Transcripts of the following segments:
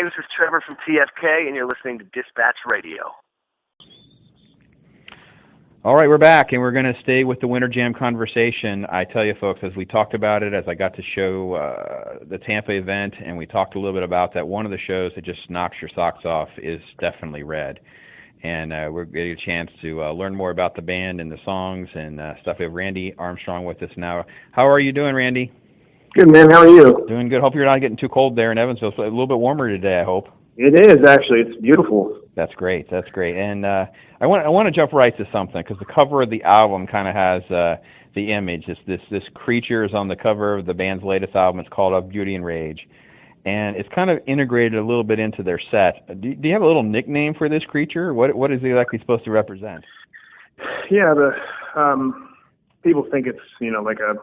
This is Trevor from TFK, and you're listening to Dispatch Radio. All right, we're back, and we're going to stay with the Winter Jam conversation. I tell you, folks, as we talked about it, as I got to show the Tampa event, and we talked a little bit about that, one of the shows that just knocks your socks off is definitely Red. And we're getting a chance to learn more about the band and the songs and stuff. We have Randy Armstrong with us now. How are you doing, Randy? Good, man. How are you? Doing good. Hope you're not getting too cold there in Evansville. It's a little bit warmer today, I hope. It is, actually. It's beautiful. That's great. That's great. And I want to jump right to something, because the cover of the album kind of has the image. This creature is on the cover of the band's latest album. It's called Of Beauty and Rage. And it's kind of integrated a little bit into their set. Do you have a little nickname for this creature? What is it exactly supposed to represent? Yeah, people think it's, like a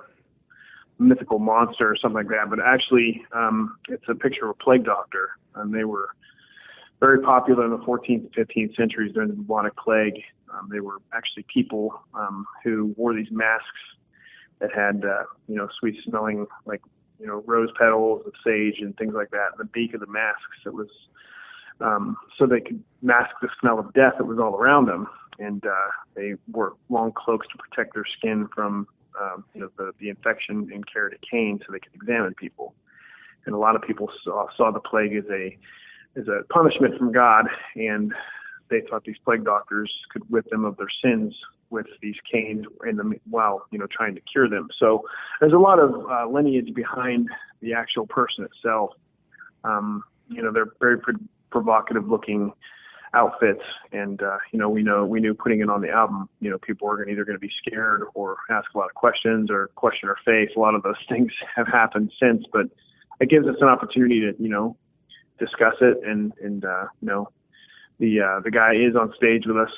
mythical monster or something like that, but actually it's a picture of a plague doctor, and they were very popular in the 14th and 15th centuries during the bubonic plague. They were actually people who wore these masks that had, sweet-smelling, like, rose petals of sage and things like that. The beak of the masks, it was so they could mask the smell of death that was all around them. And they wore long cloaks to protect their skin from the infection and carried a cane so they could examine people. And a lot of people saw the plague as a punishment from God, and they thought these plague doctors could whip them of their sins with these canes while trying to cure them. So there's a lot of lineage behind the actual person itself. They're very provocative looking outfits, and we knew putting it on the album, people are either going to be scared or ask a lot of questions or question our faith. A lot of those things have happened since, but it gives us an opportunity to discuss it, and the guy is on stage with us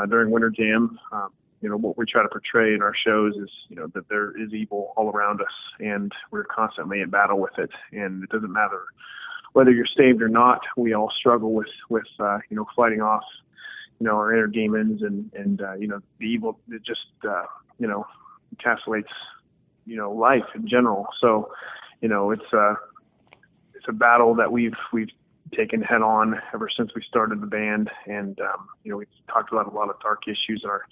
during Winter Jam. What we try to portray in our shows is, that there is evil all around us, and we're constantly in battle with it. And it doesn't matter whether you're saved or not. We all struggle with fighting off, our inner demons, and the evil that just, encapsulates, life in general. So, it's a battle that we've taken head on ever since we started the band, and we've talked about a lot of dark issues in our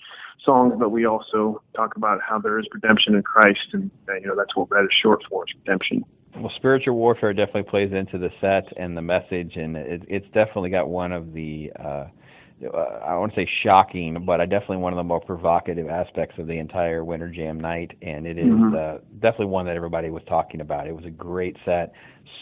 songs, but we also talk about how there is redemption in Christ, and that's what Red is short for, is redemption. Well, spiritual warfare definitely plays into the set and the message, and it's definitely got one of the I won't say shocking, but definitely one of the more provocative aspects of the entire Winter Jam night, and it is definitely one that everybody was talking about. It was a great set,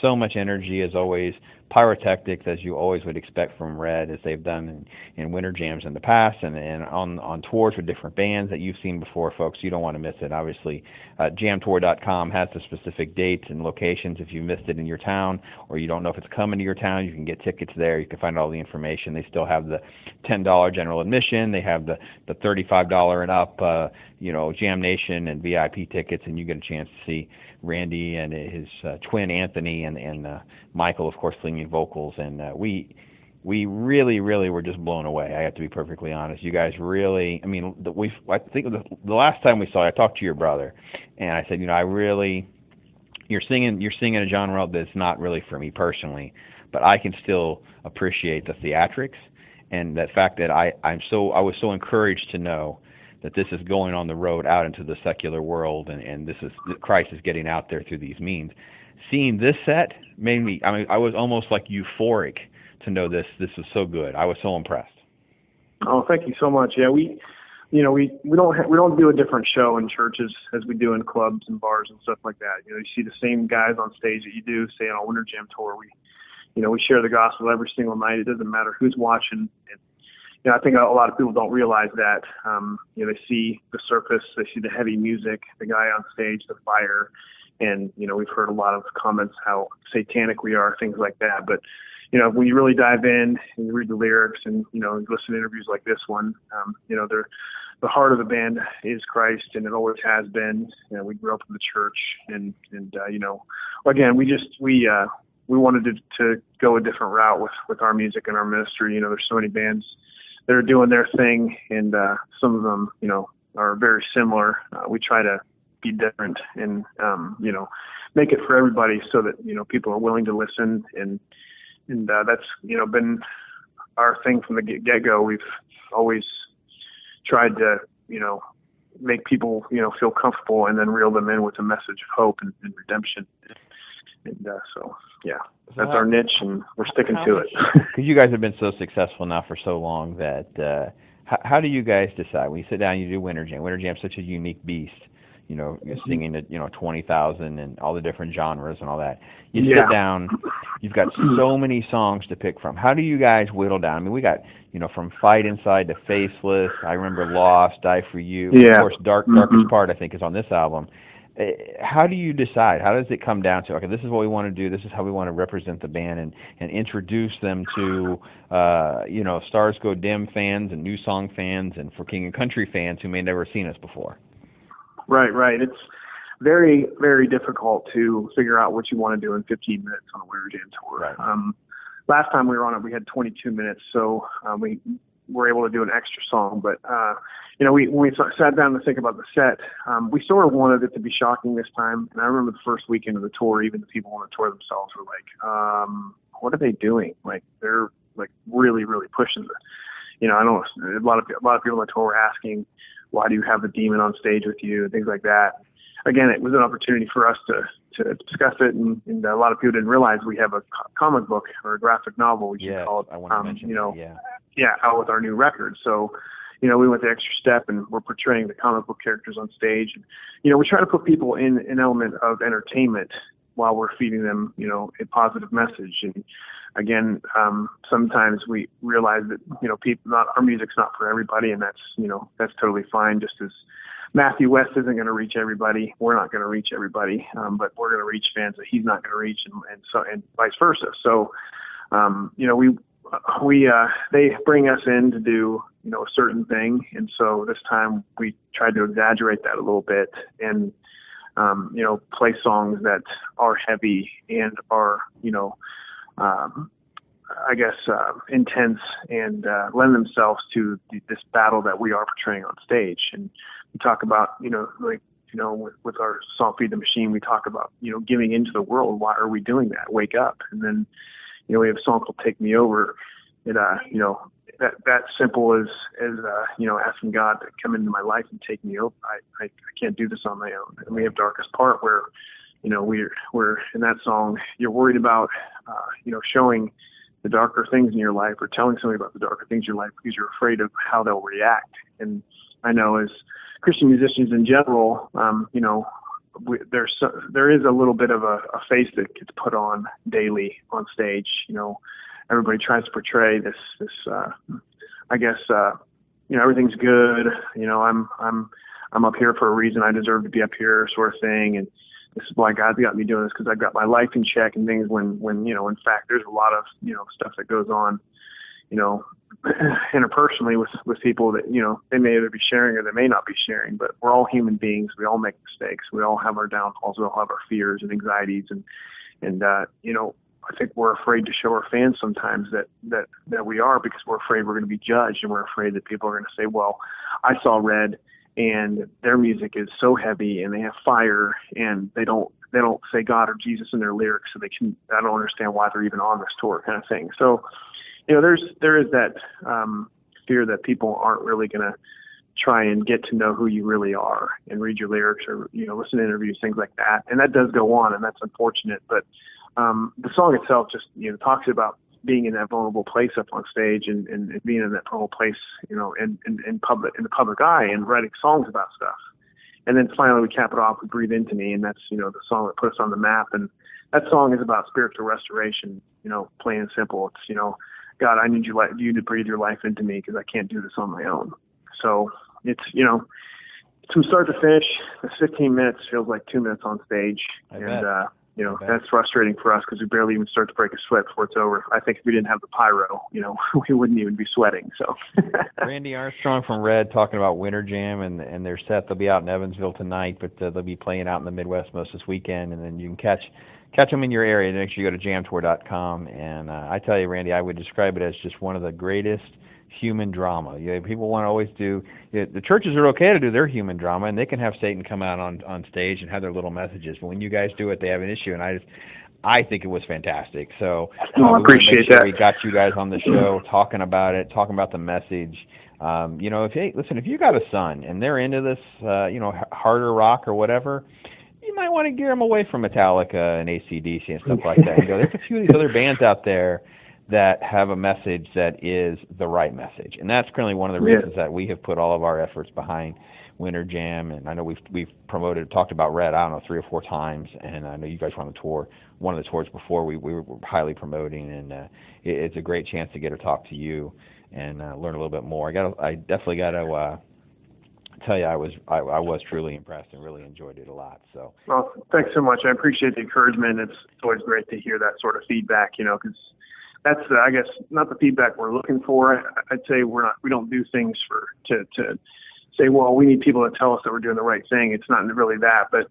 so much energy as always, pyrotechnics as you always would expect from Red, as they've done in Winter Jams in the past, and on tours with different bands that you've seen before, folks. You don't want to miss it. Obviously, jamtour.com has the specific dates and locations. If you missed it in your town, or you don't know if it's coming to your town, you can get tickets there. You can find all the information. They still have the $10 general admission. They have the $35 and up, Jam Nation and VIP tickets, and you get a chance to see Randy and his twin Anthony and Michael, of course, singing vocals. And we really, really were just blown away. I have to be perfectly honest. You guys really, I think the last time we saw it, I talked to your brother, and I said, you're singing a genre that's not really for me personally, but I can still appreciate the theatrics. And that fact that I was so encouraged to know that this is going on the road out into the secular world, and Christ is getting out there through these means. Seeing this set made me, I was almost like euphoric to know this was so good. I was so impressed. Oh, thank you so much. Yeah, we don't do a different show in churches as we do in clubs and bars and stuff like that. You see the same guys on stage that you do, say, on a Winter Jam tour. We share the gospel every single night. It doesn't matter who's watching. I think a lot of people don't realize that. They see the surface, they see the heavy music, the guy on stage, the fire, and we've heard a lot of comments how satanic we are, things like that. But when you really dive in and you read the lyrics and you listen to interviews like this one, the heart of the band is Christ, and it always has been. We grew up in the church, and again, we wanted to go a different route with our music and our ministry. There's so many bands that are doing their thing, and some of them, are very similar. We try to be different and, make it for everybody so that, people are willing to listen and, that's been our thing from the get-go. We've always tried to make people feel comfortable and then reel them in with a message of hope and redemption. And so that's our niche, and we're sticking to it. Because you guys have been so successful now for so long that how do you guys decide when you sit down and you do Winter Jam? Winter Jam's such a unique beast. You're singing at 20,000 and all the different genres and all that. You sit down, you've got so many songs to pick from. How do you guys whittle down? I mean, we got from Fight Inside to Faceless. I remember Lost, Die for You. Of course, Darkest Part I think is on this album. How do you decide? How does it come down to, okay, this is what we want to do, this is how we want to represent the band and introduce them to Stars Go Dim fans and New Song fans and For King and Country fans who may never have seen us before? Right. It's very, very difficult to figure out what you want to do in 15 minutes on a Winter Jam tour. Right. Last time we were on it, we had 22 minutes, so we were able to do an extra song. But, when we sat down to think about the set, we sort of wanted it to be shocking this time. And I remember the first weekend of the tour, even the people on the tour themselves were like, what are they doing? Like, they're like really, really pushing the, I know a lot of people on the tour were asking, why do you have the demon on stage with you and things like that. Again, it was an opportunity for us to discuss it, and a lot of people didn't realize we have a comic book or a graphic novel, we should call it, out with our new record. So, we went the extra step, and we're portraying the comic book characters on stage. And, we try to put people in an element of entertainment while we're feeding them, a positive message. And again, sometimes we realize that, our music's not for everybody, and that's totally fine. Just as Matthew West isn't going to reach everybody, we're not going to reach everybody, but we're going to reach fans that he's not going to reach, and vice versa. So, they bring us in to do, a certain thing. And so this time we tried to exaggerate that a little bit and, play songs that are heavy and are, intense and lend themselves to this battle that we are portraying on stage. And we talk about, with our song Feed the Machine, we talk about, giving into the world. Why are we doing that? Wake up. And then, we have a song called Take Me Over. It, that simple as asking God to come into my life and take me over. I can't do this on my own. And we have Darkest Part where, we're in that song, you're worried about, showing the darker things in your life or telling somebody about the darker things in your life because you're afraid of how they'll react. And I know as Christian musicians in general, there is a little bit of a face that gets put on daily on stage. Everybody tries to portray this everything's good. I'm up here for a reason. I deserve to be up here, sort of thing. And this is why God's got me doing this, because I've got my life in check and things. When in fact, there's a lot of stuff that goes on, interpersonally with people that they may either be sharing or they may not be sharing. But we're all human beings. We all make mistakes. We all have our downfalls. We all have our fears and anxieties, and I think we're afraid to show our fans sometimes that we are, because we're afraid we're going to be judged, and we're afraid that people are going to say, well, I saw Red and their music is so heavy and they have fire and they don't say God or Jesus in their lyrics, so I don't understand why they're even on this tour, kind of thing. So, there is that fear that people aren't really going to try and get to know who you really are and read your lyrics or, listen to interviews, things like that. And that does go on, and that's unfortunate. But the song itself just, talks about being in that vulnerable place up on stage and being in that vulnerable place, in the public eye, and writing songs about stuff. And then finally we cap it off with Breathe Into Me, and that's, the song that put us on the map. And that song is about spiritual restoration, plain and simple. It's, God, I need you to breathe your life into me, because I can't do this on my own. So it's, from start to finish, the 15 minutes feels like 2 minutes on stage. That's frustrating for us, because we barely even start to break a sweat before it's over. I think if we didn't have the pyro, we wouldn't even be sweating. So, Randy Armstrong from Red talking about Winter Jam and their set. They'll be out in Evansville tonight, but they'll be playing out in the Midwest most this weekend, and then you can catch them in your area. Make sure you go to jamtour.com. And I tell you, Randy, I would describe it as just one of the greatest human drama. People want to always do, the churches are okay to do their human drama, and they can have Satan come out on stage and have their little messages, but when you guys do it, they have an issue. And I think it was fantastic. So I we appreciate sure that. we got you guys on the show talking about it, talking about the message. If you got a son and they're into this, harder rock or whatever, you might want to gear them away from Metallica and AC/DC and stuff like that. There's a few of these other bands out there that have a message that is the right message, and that's currently one of the reasons that we have put all of our efforts behind Winter Jam. And I know we've talked about Red, I don't know, 3 or 4 times, and I know you guys were on the tour, one of the tours before we were highly promoting, and it's a great chance to get to talk to you and learn a little bit more. I definitely got to tell you, I was truly impressed and really enjoyed it a lot. So, well, thanks so much. I appreciate the encouragement. It's always great to hear that sort of feedback, because that's I guess not the feedback we're looking for. I'd say we don't do things to say, well, we need people to tell us that we're doing the right thing. It's not really that, but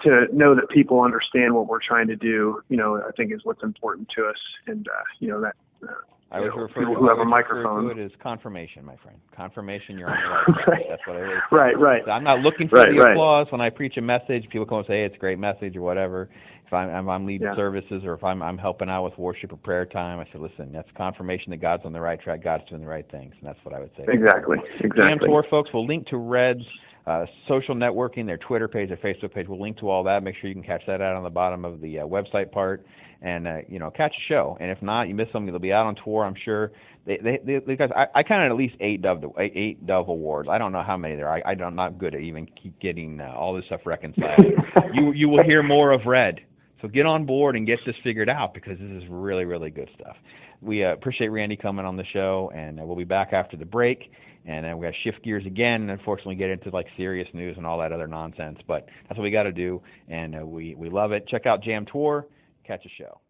to know that people understand what we're trying to do, I think is what's important to us. And that. I was referring people who have a microphone. to it as confirmation, my friend. Confirmation you're on the right track. That's what I always say. Right. So I'm not looking for the applause when I preach a message. People come and say, hey, it's a great message or whatever. If I'm leading services or if I'm helping out with worship or prayer time, I say, listen, that's confirmation that God's on the right track, God's doing the right things, and that's what I would say. Exactly. Jam Tour, folks, we'll link to Red's social networking, their Twitter page, their Facebook page. We'll link to all that. Make sure you can catch that out on the bottom of the website part, and catch a show. And if not, you miss something, it'll be out on tour, I'm sure. They guys, I counted at least 8 Dove awards. I don't know how many there are. I'm not good at even keep getting all this stuff reconciled. You will hear more of Red. So get on board and get this figured out, because this is really, really good stuff. We appreciate Randy coming on the show, and we'll be back after the break. And then we're going to shift gears again and unfortunately get into serious news and all that other nonsense. But that's what we got to do, and we love it. Check out Jam Tour. Catch a show.